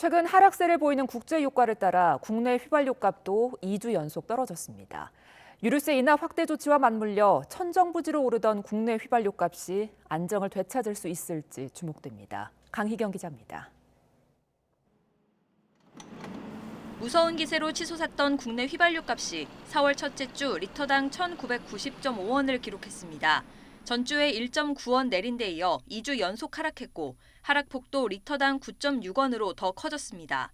최근 하락세를 보이는 국제유가를 따라 국내 휘발유값도 2주 연속 떨어졌습니다. 유류세 인하 확대 조치와 맞물려 천정부지로 오르던 국내 휘발유값이 안정을 되찾을 수 있을지 주목됩니다. 강희경 기자입니다. 무서운 기세로 치솟았던 국내 휘발유값이 4월 첫째 주 리터당 1,990.5원을 기록했습니다. 전주에 1.9원 내린 데 이어 2주 연속 하락했고 하락폭도 리터당 9.6원으로 더 커졌습니다.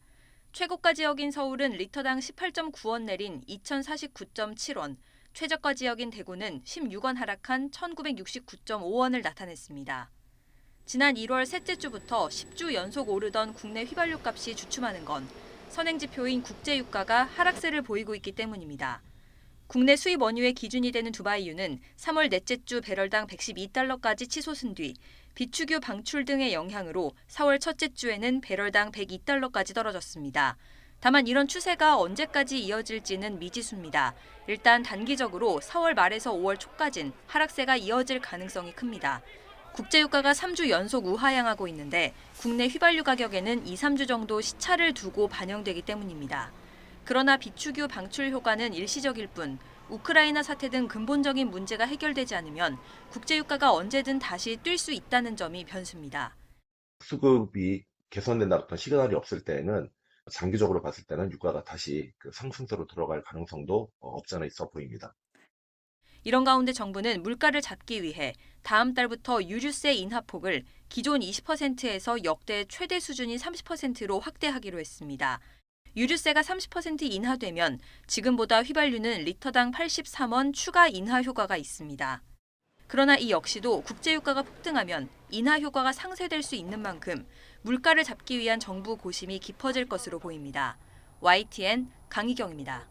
최고가 지역인 서울은 리터당 18.9원 내린 2,049.7원, 최저가 지역인 대구는 16원 하락한 1,969.5원을 나타냈습니다. 지난 1월 셋째 주부터 10주 연속 오르던 국내 휘발유값이 주춤하는 건 선행지표인 국제유가가 하락세를 보이고 있기 때문입니다. 국내 수입 원유의 기준이 되는 두바이유는 3월 넷째 주 배럴당 112달러까지 치솟은 뒤 비축유 방출 등의 영향으로 4월 첫째 주에는 배럴당 102달러까지 떨어졌습니다. 다만 이런 추세가 언제까지 이어질지는 미지수입니다. 일단 단기적으로 4월 말에서 5월 초까진 하락세가 이어질 가능성이 큽니다. 국제유가가 3주 연속 우하향하고 있는데 국내 휘발유 가격에는 2, 3주 정도 시차를 두고 반영되기 때문입니다. 그러나 비축유 방출 효과는 일시적일 뿐 우크라이나 사태 등 근본적인 문제가 해결되지 않으면 국제유가가 언제든 다시 뛸 수 있다는 점이 변수입니다. 수급이 개선된다 어떤 시그널이 없을 때는 장기적으로 봤을 때는 유가가 다시 상승세로 들어갈 가능성도 없지 않아 있어 보입니다. 이런 가운데 정부는 물가를 잡기 위해 다음 달부터 유류세 인하폭을 기존 20%에서 역대 최대 수준인 30%로 확대하기로 했습니다. 유류세가 30% 인하되면 지금보다 휘발유는 리터당 83원 추가 인하 효과가 있습니다. 그러나 이 역시도 국제유가가 폭등하면 인하 효과가 상쇄될 수 있는 만큼 물가를 잡기 위한 정부 고심이 깊어질 것으로 보입니다. YTN 강희경입니다.